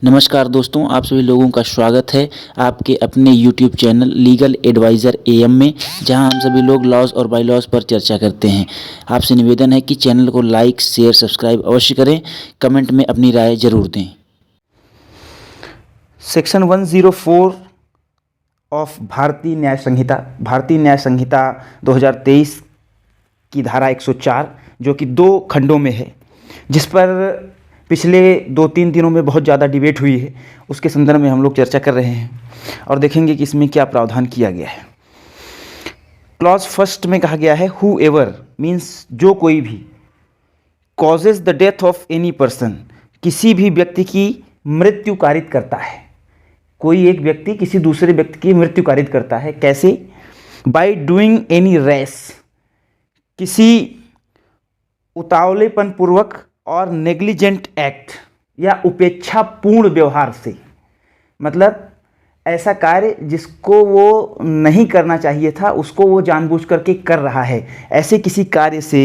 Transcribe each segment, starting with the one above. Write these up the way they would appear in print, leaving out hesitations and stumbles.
नमस्कार दोस्तों, आप सभी लोगों का स्वागत है आपके अपने YouTube channel legal advisor AM में, जहां हम सभी लोग लॉज और बाय लॉज पर चर्चा करते हैं। आपसे निवेदन है कि चैनल को लाइक, शेयर, सब्सक्राइब अवश्य करें। कमेंट में अपनी राय जरूर दें। सेक्शन 104 ऑफ भारतीय न्याय संहिता 2023 की धारा 104 जो कि 2 खंडों में है, जिस पर पिछले 2-3 दिनों में बहुत ज़्यादा डिबेट हुई है, उसके संदर्भ में हम लोग चर्चा कर रहे हैं और देखेंगे कि इसमें क्या प्रावधान किया गया है। क्लॉज फर्स्ट में कहा गया है हु एवर मीन्स जो कोई भी, causes the death of any person, किसी भी व्यक्ति की मृत्यु कारित करता है। कोई एक व्यक्ति किसी दूसरे व्यक्ति की मृत्यु कारित करता है। कैसे? बाय डूइंग एनी रैश, किसी उतावलेपन पूर्वक और नेग्लिजेंट एक्ट या उपेक्षापूर्ण व्यवहार से, मतलब ऐसा कार्य जिसको वो नहीं करना चाहिए था उसको वो जानबूझ करके कर रहा है। ऐसे किसी कार्य से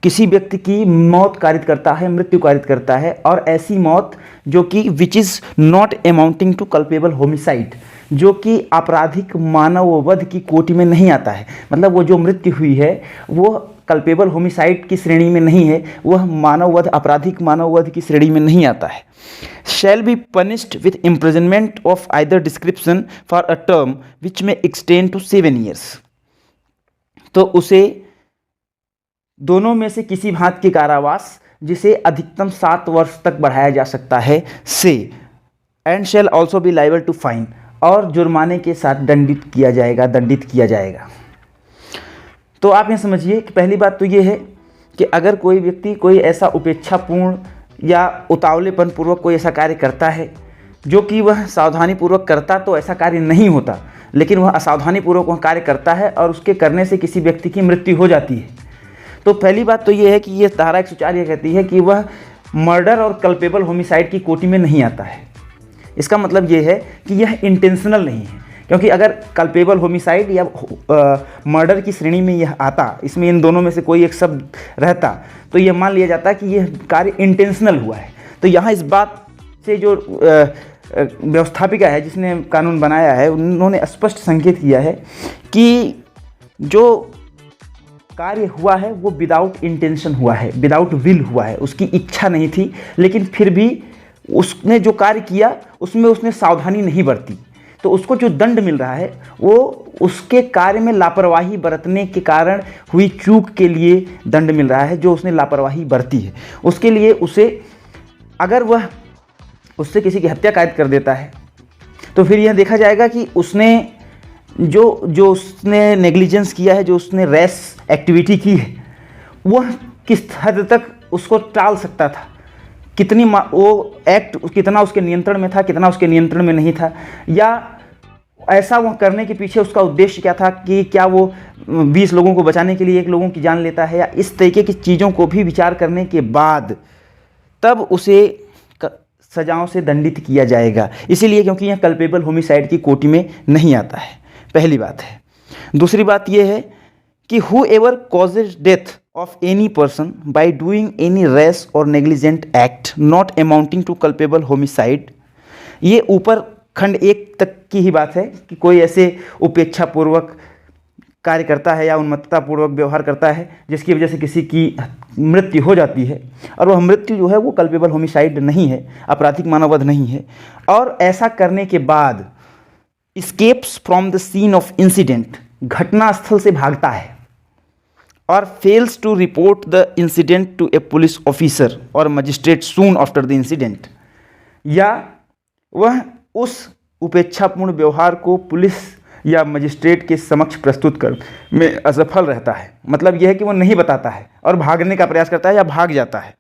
किसी व्यक्ति की मौत कारित करता है, मृत्यु कारित करता है, और ऐसी मौत जो कि which is not amounting to culpable homicide, जो कि आपराधिक मानववध की कोटि में नहीं आता है। मतलब वो जो मृत्यु हुई है वो कल्पेबल होमिसाइड की श्रेणी में नहीं है, वह मानववध, आपराधिक मानववध की श्रेणी में नहीं आता है। Shall be punished with imprisonment of either description for a term which में एक्सटेंड टू 7 years। तो उसे दोनों में से किसी भांति के कारावास, जिसे अधिकतम 7 वर्ष तक बढ़ाया जा सकता है, से and shall also be liable to fine, और जुर्माने के साथ दंडित किया जाएगा। तो आप ये समझिए कि पहली बात तो ये है कि अगर कोई व्यक्ति कोई ऐसा उपेक्षापूर्ण या उतावलेपन पूर्वक कोई ऐसा कार्य करता है जो कि वह सावधानीपूर्वक करता तो ऐसा कार्य नहीं होता, लेकिन वह असावधानीपूर्वक वह कार्य करता है और उसके करने से किसी व्यक्ति की मृत्यु हो जाती है, तो पहली बात तो ये है कि ये धारा 104 ये कहती है कि वह मर्डर और कल्पेबल होमिसाइड की कोटि में नहीं आता है। इसका मतलब ये है कि यह इंटेंशनल नहीं है, क्योंकि अगर कल्पेबल होमिसाइड या मर्डर की श्रेणी में यह आता, इसमें इन दोनों में से कोई एक शब्द रहता, तो यह मान लिया जाता कि यह कार्य इंटेंशनल हुआ है। तो यहाँ इस बात से जो व्यवस्थापिका है, जिसने कानून बनाया है, उन्होंने स्पष्ट संकेत किया है कि जो कार्य हुआ है वो विदाउट इंटेंशन हुआ है, विदाउट विल हुआ है, उसकी इच्छा नहीं थी, लेकिन फिर भी उसने जो कार्य किया उसमें उसने सावधानी नहीं बरती, तो उसको जो दंड मिल रहा है वो उसके कार्य में लापरवाही बरतने के कारण हुई चूक के लिए दंड मिल रहा है, जो उसने लापरवाही बरती है उसके लिए। उसे अगर वह उससे किसी की हत्या कायद कर देता है तो फिर यह देखा जाएगा कि उसने जो उसने नेग्लिजेंस किया है, जो उसने रैश एक्टिविटी की है, वह किस हद तक उसको टाल सकता था, कितनी वो एक्ट कितना उसके नियंत्रण में था, कितना उसके नियंत्रण में नहीं था, या ऐसा वह करने के पीछे उसका उद्देश्य क्या था, कि क्या वो 20 लोगों को बचाने के लिए 1 लोगों की जान लेता है, या इस तरीके की चीज़ों को भी विचार करने के बाद तब उसे सजाओं से दंडित किया जाएगा। इसीलिए क्योंकि यह कल्पेबल होमिसाइड की कोटि में नहीं आता है, पहली बात है। दूसरी बात यह है कि whoever causes death of any person by doing any rash और negligent act not amounting to culpable homicide, ये ऊपर खंड 1 तक की ही बात है कि कोई ऐसे उपेक्षापूर्वक कार्य करता है या उन्मत्ततापूर्वक व्यवहार करता है जिसकी वजह से किसी की मृत्यु हो जाती है, और वह मृत्यु जो है वो कल्पेबल होमिसाइड नहीं है, आपराधिक मानववध नहीं है, और ऐसा करने के बाद escapes from the scene of incident, घटनास्थल से भागता है, और fails to report the incident to a police officer or magistrate soon after the incident, या वह उस उपेक्षापूर्ण व्यवहार को पुलिस या मजिस्ट्रेट के समक्ष प्रस्तुत कर में असफल रहता है। मतलब यह है कि वो नहीं बताता है और भागने का प्रयास करता है या भाग जाता है।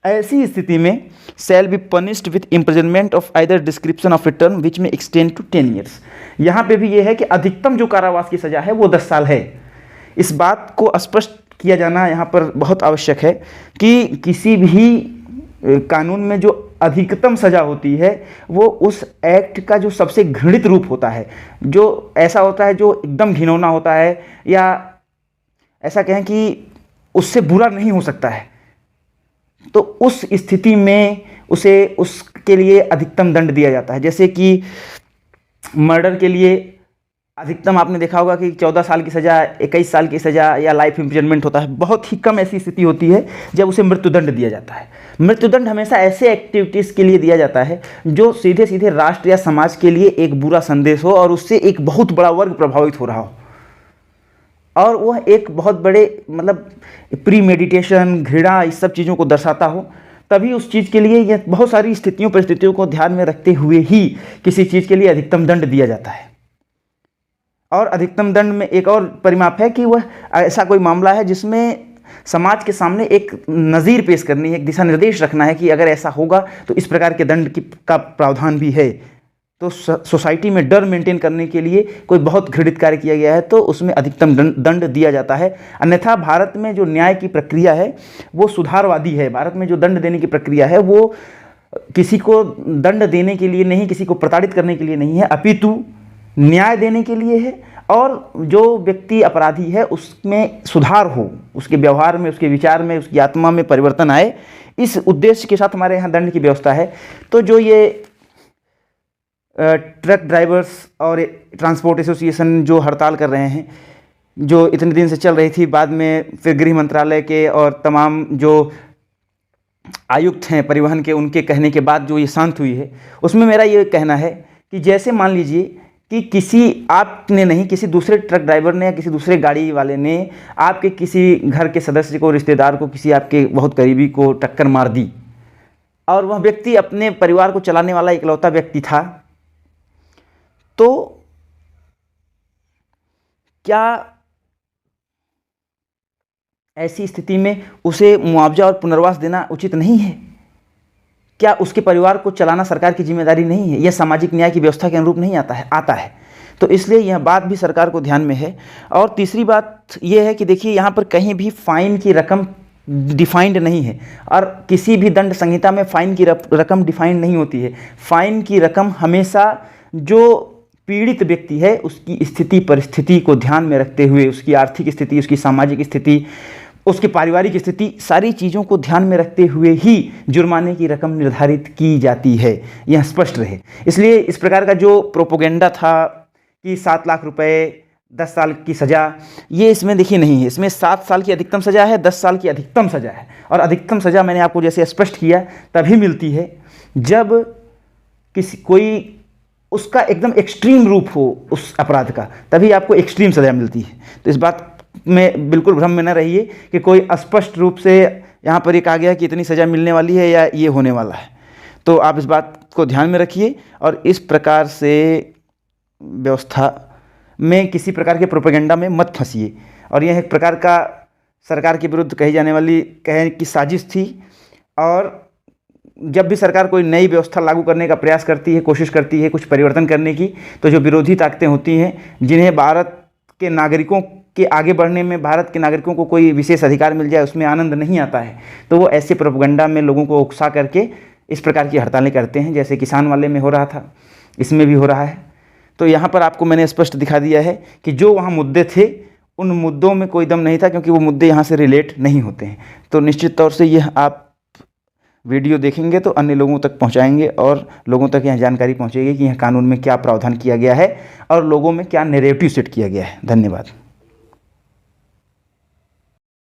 ऐसी स्थिति में shall be punished with imprisonment of either description of a term which में एक्सटेंड टू 10 years। यहाँ पे भी यह है कि अधिकतम जो कारावास की सज़ा है वो 10 साल है। इस बात को स्पष्ट किया जाना यहाँ पर बहुत आवश्यक है कि किसी भी कानून में जो अधिकतम सज़ा होती है वो उस एक्ट का जो सबसे घृणित रूप होता है, जो ऐसा होता है जो एकदम घिनौना होता है, या ऐसा कहें कि उससे बुरा नहीं हो सकता है, तो उस स्थिति में उसे उसके लिए अधिकतम दंड दिया जाता है। जैसे कि मर्डर के लिए अधिकतम आपने देखा होगा कि 14 साल की सज़ा, 21 साल की सज़ा या लाइफ इम्प्रिजनमेंट होता है। बहुत ही कम ऐसी स्थिति होती है जब उसे मृत्युदंड दिया जाता है। मृत्युदंड हमेशा ऐसे एक्टिविटीज़ के लिए दिया जाता है जो सीधे सीधे राष्ट्र या समाज के लिए एक बुरा संदेश हो और उससे एक बहुत बड़ा वर्ग प्रभावित हो रहा हो, और वह एक बहुत बड़े मतलब प्री मेडिटेशन, घृणा, इस सब चीज़ों को दर्शाता हो, तभी उस चीज़ के लिए यह बहुत सारी स्थितियों परिस्थितियों को ध्यान में रखते हुए ही किसी चीज़ के लिए अधिकतम दंड दिया जाता है। और अधिकतम दंड में एक और परिमाप है कि वह ऐसा कोई मामला है जिसमें समाज के सामने एक नज़ीर पेश करनी है, एक दिशा निर्देश रखना है कि अगर ऐसा होगा तो इस प्रकार के दंड का प्रावधान भी है। तो सोसाइटी में डर मेंटेन करने के लिए कोई बहुत घृणित कार्य किया गया है तो उसमें अधिकतम दंड दिया जाता है। अन्यथा भारत में जो न्याय की प्रक्रिया है वो सुधारवादी है। भारत में जो दंड देने की प्रक्रिया है वो किसी को दंड देने के लिए नहीं, किसी को प्रताड़ित करने के लिए नहीं है, अपितु न्याय देने के लिए है, और जो व्यक्ति अपराधी है उसमें सुधार हो, उसके व्यवहार में, उसके विचार में, उसकी आत्मा में परिवर्तन आए, इस उद्देश्य के साथ हमारे यहाँ दंड की व्यवस्था है। तो जो ये ट्रक ड्राइवर्स और ट्रांसपोर्ट एसोसिएशन जो हड़ताल कर रहे हैं, जो इतने दिन से चल रही थी, बाद में फिर गृह मंत्रालय के और तमाम जो आयुक्त हैं परिवहन के, उनके कहने के बाद जो ये शांत हुई है, उसमें मेरा ये कहना है कि जैसे मान लीजिए कि किसी आपने नहीं, किसी दूसरे ट्रक ड्राइवर ने या किसी दूसरे गाड़ी वाले ने आपके किसी घर के सदस्य को, रिश्तेदार को, किसी आपके बहुत करीबी को टक्कर मार दी, और वह व्यक्ति अपने परिवार को चलाने वाला इकलौता व्यक्ति था, तो क्या ऐसी स्थिति में उसे मुआवजा और पुनर्वास देना उचित नहीं है? क्या उसके परिवार को चलाना सरकार की जिम्मेदारी नहीं है? यह सामाजिक न्याय की व्यवस्था के अनुरूप नहीं आता है। तो इसलिए यह बात भी सरकार को ध्यान में है। और तीसरी बात यह है कि देखिए, यहाँ पर कहीं भी फाइन की रकम डिफाइंड नहीं है, और किसी भी दंड संहिता में फाइन की रकम डिफाइंड नहीं होती है। फाइन की रकम हमेशा जो पीड़ित व्यक्ति है उसकी स्थिति परिस्थिति को ध्यान में रखते हुए, उसकी आर्थिक स्थिति, उसकी सामाजिक स्थिति, उसकी पारिवारिक स्थिति, सारी चीज़ों को ध्यान में रखते हुए ही जुर्माने की रकम निर्धारित की जाती है, यह स्पष्ट रहे। इसलिए इस प्रकार का जो प्रोपोगेंडा था कि 7 लाख रुपए, 10 साल की सज़ा, ये इसमें देखिए नहीं है। इसमें 7 साल की अधिकतम सज़ा है, 10 साल की अधिकतम सज़ा है। और अधिकतम सज़ा मैंने आपको जैसे स्पष्ट किया तभी मिलती है जब कोई उसका एकदम एक्सट्रीम रूप हो उस अपराध का, तभी आपको एक्सट्रीम सज़ा मिलती है। तो इस बात में बिल्कुल भ्रम में न रहिए कि कोई स्पष्ट रूप से यहाँ पर ये कहा गया कि इतनी सज़ा मिलने वाली है या ये होने वाला है। तो आप इस बात को ध्यान में रखिए और इस प्रकार से व्यवस्था में किसी प्रकार के प्रोपेगेंडा में मत फंसिए। और यह एक प्रकार का सरकार के विरुद्ध कही जाने वाली की साजिश थी। और जब भी सरकार कोई नई व्यवस्था लागू करने का प्रयास करती है, कोशिश करती है कुछ परिवर्तन करने की, तो जो विरोधी ताकतें होती हैं, जिन्हें भारत के नागरिकों के आगे बढ़ने में, भारत के नागरिकों को कोई विशेष अधिकार मिल जाए उसमें आनंद नहीं आता है, तो वो ऐसे प्रोपेगेंडा में लोगों को उकसा करके इस प्रकार की हड़तालें करते हैं। जैसे किसान वाले में हो रहा था, इसमें भी हो रहा है। तो यहाँ पर आपको मैंने स्पष्ट दिखा दिया है कि जो वहाँ मुद्दे थे उन मुद्दों में कोई दम नहीं था, क्योंकि वो मुद्दे यहाँ से रिलेट नहीं होते हैं। तो निश्चित तौर से यह आप वीडियो देखेंगे तो अन्य लोगों तक पहुंचाएंगे और लोगों तक यह जानकारी पहुंचेगी कि यह कानून में क्या प्रावधान किया गया है और लोगों में क्या नैरेटिव सेट किया गया है। धन्यवाद।